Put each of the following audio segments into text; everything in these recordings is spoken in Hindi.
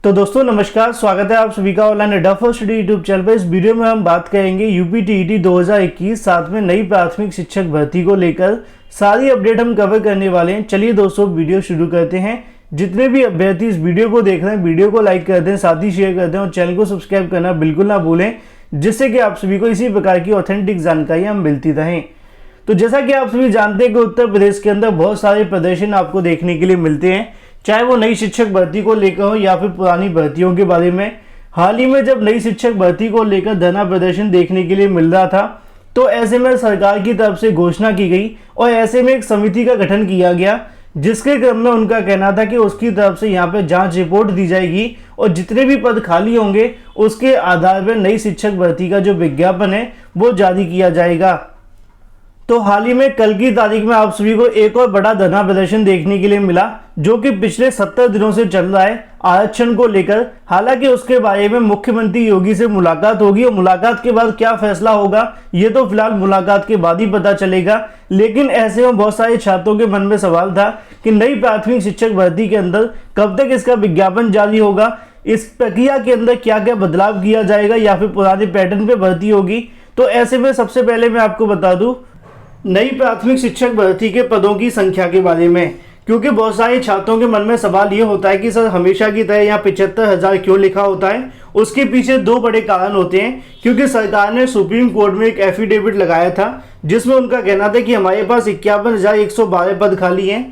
तो दोस्तों नमस्कार, स्वागत है आप सभी का ऑनलाइन अड्डा फॉर स्टडी यूट्यूब चैनल पर। इस वीडियो में हम बात करेंगे यूपी टीईटी 2021 साथ में नई प्राथमिक शिक्षक भर्ती को लेकर सारी अपडेट हम कवर करने वाले हैं। चलिए दोस्तों वीडियो शुरू करते हैं। जितने भी अभ्यर्थी इस वीडियो को देख रहे हैं वीडियो को लाइक कर दें, साथ ही शेयर कर दें और चैनल को सब्सक्राइब करना बिल्कुल ना भूलें, जिससे कि आप सभी को इसी प्रकार की ऑथेंटिक जानकारियाँ मिलती रहें। तो जैसा कि आप सभी जानते हैं कि उत्तर प्रदेश के अंदर बहुत सारे प्रदर्शन आपको देखने के लिए मिलते हैं, चाहे वो नई शिक्षक भर्ती को लेकर हो या फिर पुरानी भर्तियों के बारे में। हाल ही में जब नई शिक्षक भर्ती को लेकर धरना प्रदर्शन देखने के लिए मिल रहा था, तो ऐसे में सरकार की तरफ से घोषणा की गई और ऐसे में एक समिति का गठन किया गया, जिसके क्रम में उनका कहना था कि उसकी तरफ से यहाँ पे जांच रिपोर्ट दी जाएगी और जितने भी पद खाली होंगे उसके आधार पर नई शिक्षक भर्ती का जो विज्ञापन है वो जारी किया जाएगा। तो हाल ही में कल की तारीख में आप सभी को एक और बड़ा धरना प्रदर्शन देखने के लिए मिला, जो कि पिछले 70 दिनों से चल रहा है आरक्षण को लेकर। हालांकि उसके बारे में मुख्यमंत्री योगी से मुलाकात होगी और मुलाकात के बाद क्या फैसला होगा ये तो फिलहाल मुलाकात के बाद ही पता चलेगा। लेकिन ऐसे में बहुत सारे छात्रों के मन में सवाल था कि नई प्राथमिक शिक्षक भर्ती के अंदर कब तक इसका विज्ञापन जारी होगा, इस प्रक्रिया के अंदर क्या क्या बदलाव किया जाएगा या फिर पुराने पैटर्न पे भर्ती होगी। तो ऐसे में सबसे पहले मैं आपको बता दूं नई प्राथमिक शिक्षक भर्ती के पदों की संख्या के बारे में, क्योंकि बहुत सारे छात्रों के मन में सवाल ये होता है कि सर हमेशा की तरह यहाँ 75,000 क्यों लिखा होता है। उसके पीछे दो बड़े कारण होते हैं, क्योंकि सरकार ने सुप्रीम कोर्ट में एक एफिडेविट लगाया था जिसमें उनका कहना था कि हमारे पास 51,112 पद खाली हैं।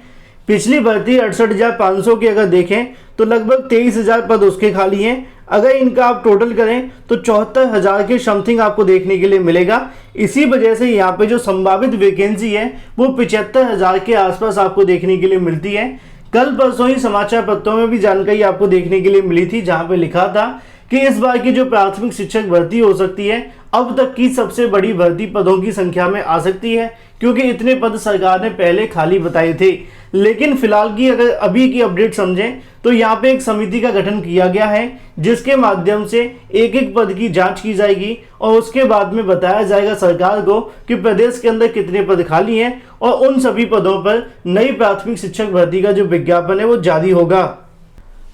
पिछली भर्ती 68,500 की अगर देखें तो लगभग 23,000 पद उसके खाली हैं। अगर इनका आप टोटल करें तो 74,000 के समथिंग आपको देखने के लिए मिलेगा। इसी वजह से यहाँ पे जो संभावित वैकेंसी है वो 75,000 के आसपास आपको देखने के लिए मिलती है। कल परसों ही समाचार पत्रों में भी जानकारी आपको देखने के लिए मिली थी, जहाँ पे लिखा था कि इस बार की जो प्राथमिक शिक्षक भर्ती हो सकती है अब तक की सबसे बड़ी भर्ती पदों की संख्या में आ सकती है, क्योंकि इतने पद सरकार ने पहले खाली बताए थे। लेकिन फिलहाल की अगर अभी की अपडेट समझें तो यहाँ पे एक समिति का गठन किया गया है, जिसके माध्यम से एक एक पद की जांच की जाएगी और उसके बाद में बताया जाएगा सरकार को कि प्रदेश के अंदर कितने पद खाली हैं और उन सभी पदों पर नई प्राथमिक शिक्षक भर्ती का जो विज्ञापन है वो जारी होगा।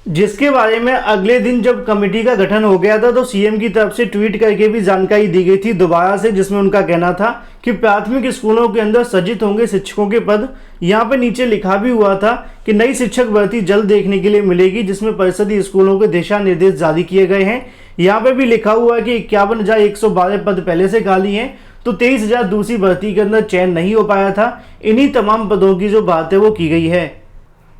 जिसके बारे में अगले दिन जब कमेटी का गठन हो गया था तो सीएम की तरफ से ट्वीट करके भी जानकारी दी गई थी दोबारा से, जिसमें उनका कहना था कि प्राथमिक स्कूलों के अंदर सृजित होंगे शिक्षकों के पद। यहाँ पे नीचे लिखा भी हुआ था कि नई शिक्षक भर्ती जल्द देखने के लिए मिलेगी, जिसमें परिषदीय स्कूलों के दिशा निर्देश जारी किए गए हैं। यहाँ पे भी लिखा हुआ है कि 51,112 पद पहले से खाली हैं, तो 23,000 दूसरी भर्ती के अंदर चयन नहीं हो पाया था। इन्हीं तमाम पदों की जो बात है वो की गई है।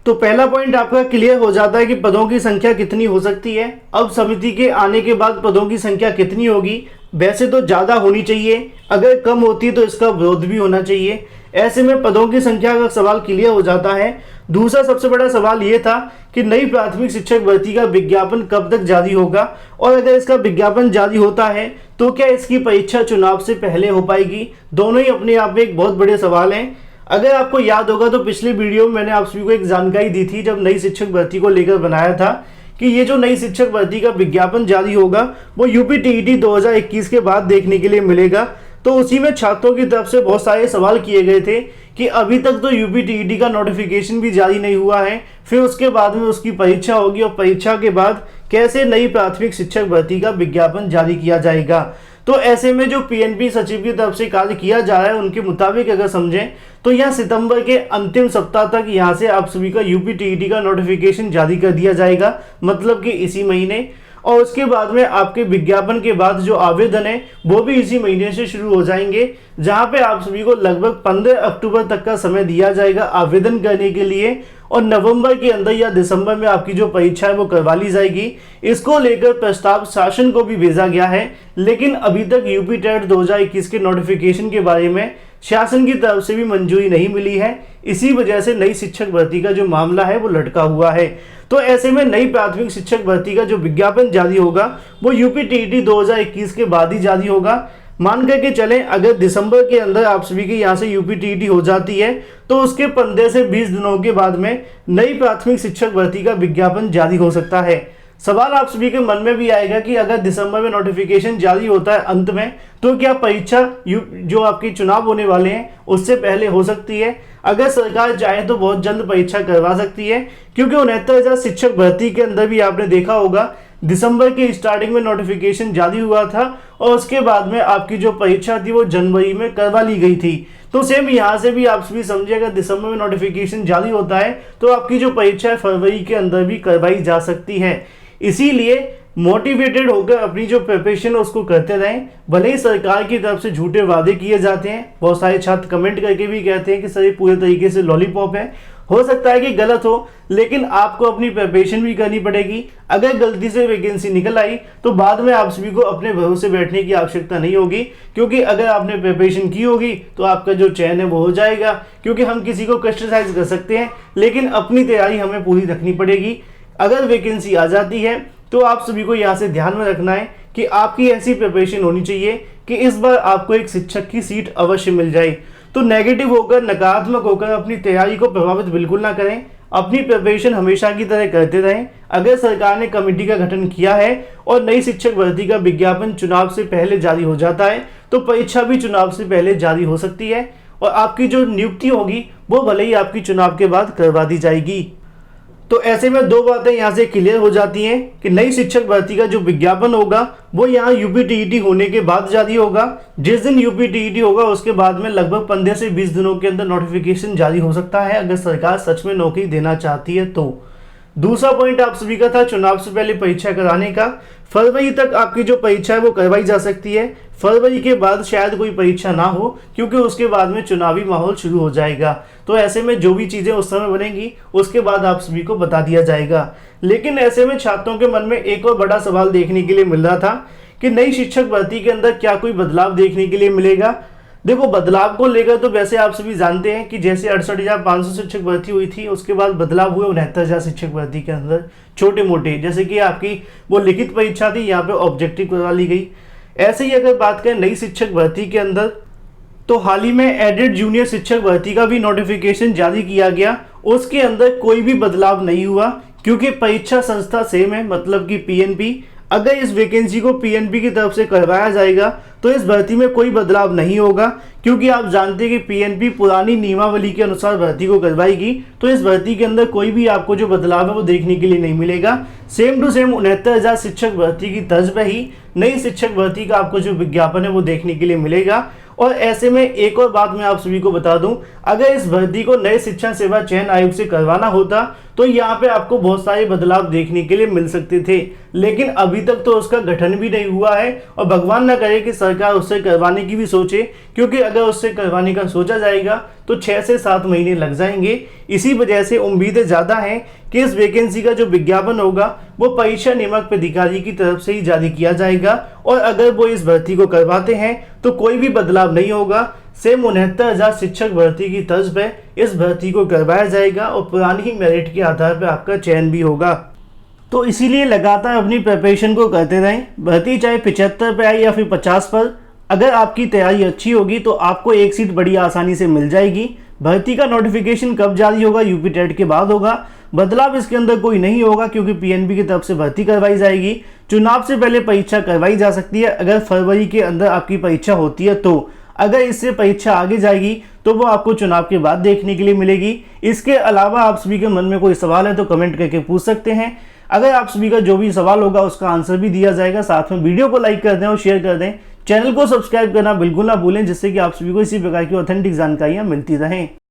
तो पहला पॉइंट आपका क्लियर हो जाता है कि पदों की संख्या कितनी हो सकती है। अब समिति के आने के बाद पदों की संख्या कितनी होगी, वैसे तो ज़्यादा होनी चाहिए, अगर कम होती तो इसका विरोध भी होना चाहिए। ऐसे में पदों की संख्या का सवाल क्लियर हो जाता है। दूसरा सबसे बड़ा सवाल ये था कि नई प्राथमिक शिक्षक भर्ती का विज्ञापन कब तक जारी होगा, और अगर इसका विज्ञापन जारी होता है तो क्या इसकी परीक्षा चुनाव से पहले हो पाएगी। दोनों ही अपने आप में एक बहुत बड़े सवाल हैं। अगर आपको याद होगा तो पिछले वीडियो में मैंने आप सभी को एक जानकारी दी थी जब नई शिक्षक भर्ती को लेकर बनाया था कि ये जो नई शिक्षक भर्ती का विज्ञापन जारी होगा वो यूपी टीईटी 2021 के बाद देखने के लिए मिलेगा। तो उसी में छात्रों की तरफ से बहुत सारे सवाल किए गए थे कि अभी तक तो यूपी टीईटी का नोटिफिकेशन भी जारी नहीं हुआ है, फिर उसके बाद में उसकी परीक्षा होगी और परीक्षा के बाद कैसे नई प्राथमिक शिक्षक भर्ती का विज्ञापन जारी किया जाएगा। तो ऐसे में जो पीएनपी सचिव की तरफ से कार्य किया जा रहा है उनके मुताबिक अगर समझें तो यहाँ सितंबर के अंतिम सप्ताह तक यहाँ से आप सभी का यूपी टीईटी का नोटिफिकेशन जारी कर दिया जाएगा, मतलब कि इसी महीने। और उसके बाद में आपके विज्ञापन के बाद जो आवेदन है वो भी इसी महीने से शुरू हो जाएंगे, जहां पे आप सभी को लगभग 15 अक्टूबर तक का समय दिया जाएगा आवेदन करने के लिए, और नवंबर के अंदर या दिसंबर में आपकी जो परीक्षा है वो करवा ली जाएगी। इसको लेकर प्रस्ताव शासन को भी भेजा गया है, लेकिन अभी तक यूपी टेट 2021 के नोटिफिकेशन के बारे में शासन की तरफ से भी मंजूरी नहीं मिली है। इसी वजह से नई शिक्षक भर्ती का जो मामला है वो लटका हुआ है। तो ऐसे में नई प्राथमिक शिक्षक भर्ती का जो विज्ञापन जारी होगा वो यूपी टीईटी 2021 के बाद ही जारी होगा। मान करके चलें अगर दिसंबर के अंदर आप सभी के यहाँ से यूपी टीईटी हो जाती है तो उसके 15 से 20 दिनों के बाद में नई प्राथमिक शिक्षक भर्ती का विज्ञापन जारी हो सकता है। सवाल आप सभी के मन में भी आएगा कि अगर दिसंबर में नोटिफिकेशन जारी होता है अंत में, तो क्या परीक्षा जो आपके चुनाव होने वाले हैं उससे पहले हो सकती है? अगर सरकार चाहे तो बहुत जल्द परीक्षा करवा सकती है, क्योंकि 69,000 शिक्षक भर्ती के अंदर भी आपने देखा होगा दिसंबर के स्टार्टिंग में नोटिफिकेशन जारी हुआ था और उसके बाद में आपकी जो परीक्षा थी वो जनवरी में करवा ली गई थी। तो सेम यहाँ से भी आप सभी समझिए, अगर दिसंबर में नोटिफिकेशन जारी होता है तो आपकी जो परीक्षा है फरवरी के अंदर भी करवाई जा सकती है। इसीलिए मोटिवेटेड होकर अपनी जो प्रिपरेशन है उसको करते रहें। भले ही सरकार की तरफ से झूठे वादे किए जाते हैं, बहुत सारे छात्र कमेंट करके भी कहते हैं कि सर ये पूरे तरीके से लॉलीपॉप है, हो सकता है कि गलत हो, लेकिन आपको अपनी प्रिपरेशन भी करनी पड़ेगी। अगर गलती से वैकेंसी निकल आई तो बाद में आप सभी को अपने भरोसे बैठने की आवश्यकता नहीं होगी, क्योंकि अगर आपने प्रिपरेशन की होगी तो आपका जो चयन है वो हो जाएगा। क्योंकि हम किसी को क्रिटिसाइज कर सकते हैं, लेकिन अपनी तैयारी हमें पूरी रखनी पड़ेगी। अगर वैकेंसी आ जाती है तो आप सभी को यहाँ से ध्यान में रखना है कि आपकी ऐसी प्रिपरेशन होनी चाहिए कि इस बार आपको एक शिक्षक की सीट अवश्य मिल जाए। तो नेगेटिव होकर, नकारात्मक होकर अपनी तैयारी को प्रभावित बिल्कुल ना करें। अपनी प्रिपरेशन हमेशा की तरह करते रहें। अगर सरकार ने कमेटी का गठन किया है और नई शिक्षक भर्ती का विज्ञापन चुनाव से पहले जारी हो जाता है, तो परीक्षा भी चुनाव से पहले जारी हो सकती है और आपकी जो नियुक्ति होगी वो भले ही आपकी चुनाव के बाद करवा दी जाएगी। तो ऐसे में दो बातें यहाँ से क्लियर हो जाती हैं कि नई शिक्षक भर्ती का जो विज्ञापन होगा वो यहाँ यूपीटीईटी होने के बाद जारी होगा। जिस दिन यूपीटीईटी होगा उसके बाद में लगभग 15 से 20 दिनों के अंदर नोटिफिकेशन जारी हो सकता है, अगर सरकार सच में नौकरी देना चाहती है तो। दूसरा पॉइंट आप सभी का था चुनाव से पहले परीक्षा कराने का। फरवरी तक आपकी जो परीक्षा है वो करवाई जा सकती है। फरवरी के बाद शायद कोई परीक्षा ना हो, क्योंकि उसके बाद में चुनावी माहौल शुरू हो जाएगा। तो ऐसे में जो भी चीज़ें उस समय बनेंगी उसके बाद आप सभी को बता दिया जाएगा। लेकिन ऐसे में छात्रों के मन में एक और बड़ा सवाल देखने के लिए मिल रहा था कि नई शिक्षक भर्ती के अंदर क्या कोई बदलाव देखने के लिए मिलेगा। देखो, बदलाव को लेकर तो वैसे आप सभी जानते हैं कि जैसे 68,500 शिक्षक भर्ती हुई थी, उसके बाद बदलाव हुए 69,000 शिक्षक भर्ती के अंदर छोटे मोटे, जैसे कि आपकी वो लिखित परीक्षा थी, यहाँ पे ऑब्जेक्टिव करवा ली गई। ऐसे ही अगर बात करें नई शिक्षक भर्ती के अंदर, तो हाल ही में एडेड जूनियर शिक्षक भर्ती का भी नोटिफिकेशन जारी किया गया। उसके अंदर कोई भी बदलाव नहीं हुआ, क्योंकि परीक्षा संस्था सेम है, मतलब कि पीएनपी। अगर इस वैकेंसी को पीएनपी की तरफ से करवाया जाएगा तो इस भर्ती में कोई बदलाव नहीं होगा, क्योंकि आप जानते हैं कि पीएनपी पुरानी नियमावली के अनुसार भर्ती को करवाएगी। तो इस भर्ती के अंदर कोई भी आपको जो बदलाव है वो देखने के लिए नहीं मिलेगा। सेम टू सेम 69,000 शिक्षक भर्ती की तर्ज पर ही नई शिक्षक भर्ती का आपको जो विज्ञापन है वो देखने के लिए मिलेगा। और ऐसे में एक और बात मैं आप सभी को बता दूं, अगर इस भर्ती को नए शिक्षा सेवा चयन आयोग से करवाना होता तो यहाँ पे आपको बहुत सारे बदलाव देखने के लिए मिल सकते थे, लेकिन अभी तक तो उसका गठन भी नहीं हुआ है और भगवान ना करे कि सरकार उससे करवाने की भी सोचे, क्योंकि अगर उससे करवाने का सोचा जाएगा तो 6 से 7 महीने लग जाएंगे। इसी वजह से उम्मीदें ज़्यादा हैं कि इस वैकेंसी का जो विज्ञापन होगा वो परीक्षा नियामक प्राधिकारी की तरफ से ही जारी किया जाएगा, और अगर वो इस भर्ती को करवाते हैं तो कोई भी बदलाव नहीं होगा। सेम 69,000 शिक्षक भर्ती की तर्ज पर इस भर्ती को करवाया जाएगा और पुरानी ही मेरिट के आधार पर आपका चयन भी होगा। तो इसीलिए लगातार अपनी प्रिपरेशन को करते रहें। भर्ती चाहे 75 पे आए या फिर 50 पर, अगर आपकी तैयारी अच्छी होगी तो आपको एक सीट बड़ी आसानी से मिल जाएगी। भर्ती का नोटिफिकेशन कब जारी होगा? यूपी टेट के बाद होगा। बदलाव इसके अंदर कोई नहीं होगा, क्योंकि पीएनबी की तरफ से भर्ती करवाई जाएगी। चुनाव से पहले परीक्षा करवाई जा सकती है अगर फरवरी के अंदर आपकी परीक्षा होती है तो। अगर इससे परीक्षा आगे जाएगी तो वो आपको चुनाव के बाद देखने के लिए मिलेगी। इसके अलावा आप सभी के मन में कोई सवाल है तो कमेंट करके पूछ सकते हैं। अगर आप सभी का जो भी सवाल होगा उसका आंसर भी दिया जाएगा। साथ में वीडियो को लाइक कर दें और शेयर कर दें। चैनल को सब्सक्राइब करना बिल्कुल ना भूलें, जिससे कि आप सभी को इसी प्रकार की ऑथेंटिक जानकारियां मिलती रहें।